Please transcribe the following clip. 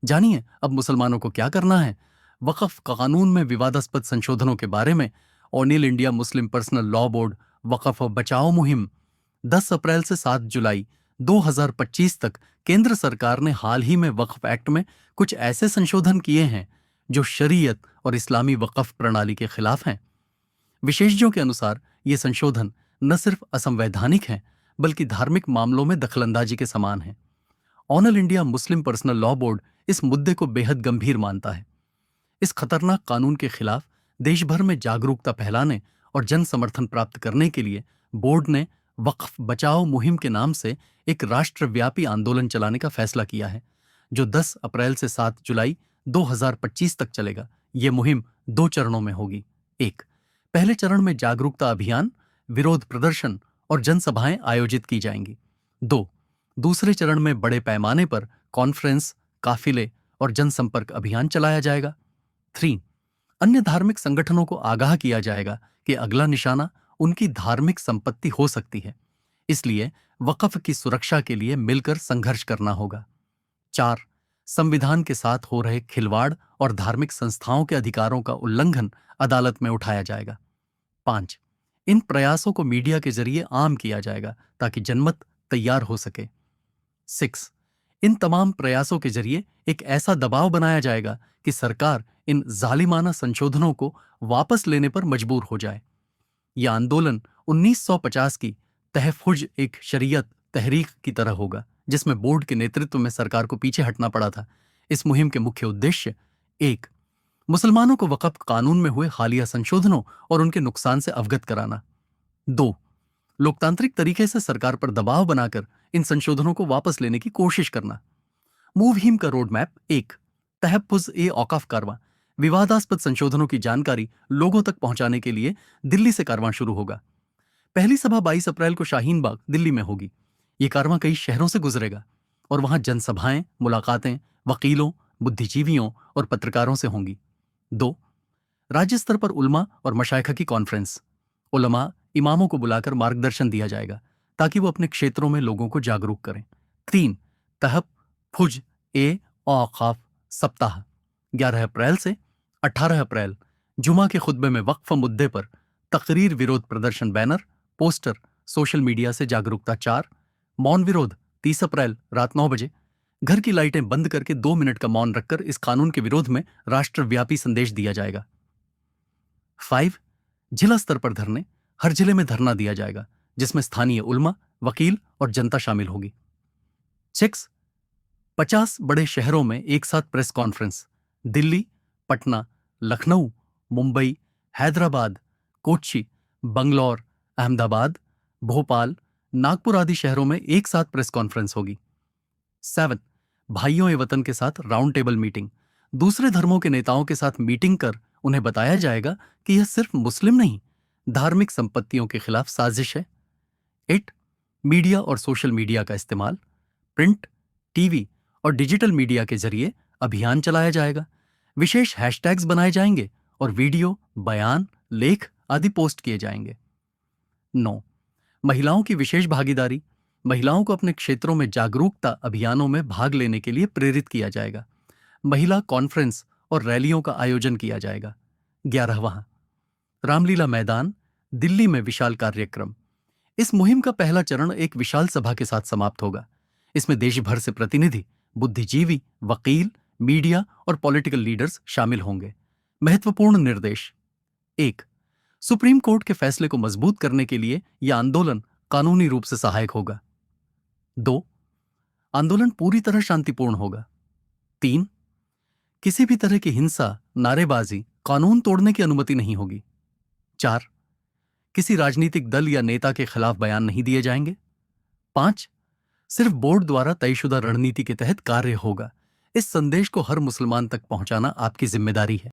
जानिए अब मुसलमानों को क्या करना है। वक्फ कानून में विवादास्पद संशोधनों के बारे में All India Muslim Personal Law Board वक्फ बचाओ मुहिम 10 अप्रैल से 7 जुलाई 2025 तक केंद्र सरकार ने हाल ही में वक्फ एक्ट में कुछ ऐसे संशोधन किए हैं जो शरीयत और इस्लामी वक्फ प्रणाली के खिलाफ हैं। विशेषज्ञों के अनुसार ये संशोधन न सिर्फ असंवैधानिक हैं बल्कि धार्मिक मामलों में दखलंदाजी के समान हैं। All India Muslim Personal Law board इस मुद्दे को बेहद गंभीर मानता है। इस खतरनाक कानून के खिलाफ देश भर में जागरूकता फैलाने और जन समर्थन प्राप्त करने के लिए बोर्ड ने वक्फ बचाओ मुहिम के नाम से एक राष्ट्रव्यापी आंदोलन चलाने का फैसला किया है, जो 10 अप्रैल से 7 जुलाई 2025 तक चलेगा। यह मुहिम 2 चरणों में होगी। 1. पहले चरण में जागरूकता अभियान, विरोध प्रदर्शन और जनसभाएं आयोजित की जाएंगी। 2. दूसरे चरण में बड़े पैमाने पर कॉन्फ्रेंस, काफिले और जनसंपर्क अभियान चलाया जाएगा। 3. अन्य धार्मिक संगठनों को आगाह किया जाएगा कि अगला निशाना उनकी धार्मिक संपत्ति हो सकती है, इसलिए वक्फ की सुरक्षा के लिए मिलकर संघर्ष करना होगा। 4. संविधान के साथ हो रहे खिलवाड़ और धार्मिक संस्थाओं के अधिकारों का उल्लंघन अदालत में उठाया जाएगा। 5. इन प्रयासों को मीडिया के जरिए आम किया जाएगा ताकि जनमत तैयार हो सके। 6. इन तमाम प्रयासों के जरिए एक ऐसा दबाव बनाया जाएगा कि सरकार इन जालिमाना संशोधनों को वापस लेने पर मजबूर हो जाए। यह आंदोलन 1950 की तहफ़्फ़ुज़ एक शरीयत तहरीक की तरह होगा, जिसमें बोर्ड के नेतृत्व में सरकार को पीछे हटना पड़ा था। इस मुहिम के मुख्य उद्देश्य: 1. मुसलमानों को वक्फ कानून में हुए हालिया संशोधनों और उनके नुकसान से अवगत कराना। 2. लोकतांत्रिक तरीके से सरकार पर दबाव बनाकर इन संशोधनों को वापस लेने की कोशिश करना। मुहिम का रोड मैप: 1. तहफ़्फ़ुज़-ए-औक़ाफ़ कारवां। विवादास्पद संशोधनों की जानकारी लोगों तक पहुंचाने के लिए दिल्ली से कारवां शुरू होगा। पहली सभा 22 अप्रैल को शाहीन बाग, दिल्ली में होगी। ये कारवां कई शहरों से गुजरेगा और वहां जनसभाएं, मुलाकातें वकीलों, बुद्धिजीवियों और पत्रकारों से होंगी। 2. राज्य स्तर पर उलमा और मशाइख की कॉन्फ्रेंस। उलमा, इमामों को बुलाकर मार्गदर्शन दिया जाएगा ताकि वो अपने क्षेत्रों में लोगों को जागरूक करें। 3. तहफ़्फ़ुज़-ए-औक़ाफ़ सप्ताह 11 अप्रैल से 18 अप्रैल, जुमा के खुतबे में वक्फ मुद्दे पर तकरीर, विरोध प्रदर्शन, बैनर, पोस्टर, सोशल मीडिया से जागरूकता। 4. मौन विरोध 30 अप्रैल रात 9 बजे, घर की लाइटें बंद करके 2 मिनट का मौन रखकर इस कानून के विरोध में राष्ट्रव्यापी संदेश दिया जाएगा। 5. जिला स्तर पर धरने, हर जिले में धरना दिया जाएगा जिसमें स्थानीय उलमा, वकील और जनता शामिल होगी। 6. 50 बड़े शहरों में एक साथ प्रेस कॉन्फ्रेंस, दिल्ली, पटना, लखनऊ, मुंबई, हैदराबाद, कोच्चि, बंगलौर, अहमदाबाद, भोपाल, नागपुर आदि शहरों में एक साथ प्रेस कॉन्फ्रेंस होगी। 7. भाइयों ए वतन के साथ राउंड टेबल मीटिंग, दूसरे धर्मों के नेताओं के साथ मीटिंग कर उन्हें बताया जाएगा कि यह सिर्फ मुस्लिम नहीं, धार्मिक संपत्तियों के खिलाफ साजिश है। 8. मीडिया और सोशल मीडिया का इस्तेमाल, प्रिंट, टीवी और डिजिटल मीडिया के जरिए अभियान चलाया जाएगा। विशेष हैशटैग्स बनाए जाएंगे और वीडियो, बयान, लेख आदि पोस्ट किए जाएंगे। 9. महिलाओं की विशेष भागीदारी, महिलाओं को अपने क्षेत्रों में जागरूकता अभियानों में भाग लेने के लिए प्रेरित किया जाएगा। महिला कॉन्फ्रेंस और रैलियों का आयोजन किया जाएगा। 11वां, रामलीला मैदान, दिल्ली में विशाल कार्यक्रम। इस मुहिम का पहला चरण एक विशाल सभा के साथ समाप्त होगा। इसमें देश भर से प्रतिनिधि, बुद्धिजीवी, वकील, मीडिया और पॉलिटिकल लीडर्स शामिल होंगे। महत्वपूर्ण निर्देश: 1. सुप्रीम कोर्ट के फैसले को मजबूत करने के लिए यह आंदोलन कानूनी रूप से सहायक होगा। 2. आंदोलन पूरी तरह शांतिपूर्ण होगा। 3. किसी भी तरह की हिंसा, नारेबाजी, कानून तोड़ने की अनुमति नहीं होगी। 4. किसी राजनीतिक दल या नेता के खिलाफ बयान नहीं दिए जाएंगे। 5. सिर्फ बोर्ड द्वारा तयशुदा रणनीति के तहत कार्य होगा। इस संदेश को हर मुसलमान तक पहुंचाना आपकी जिम्मेदारी है।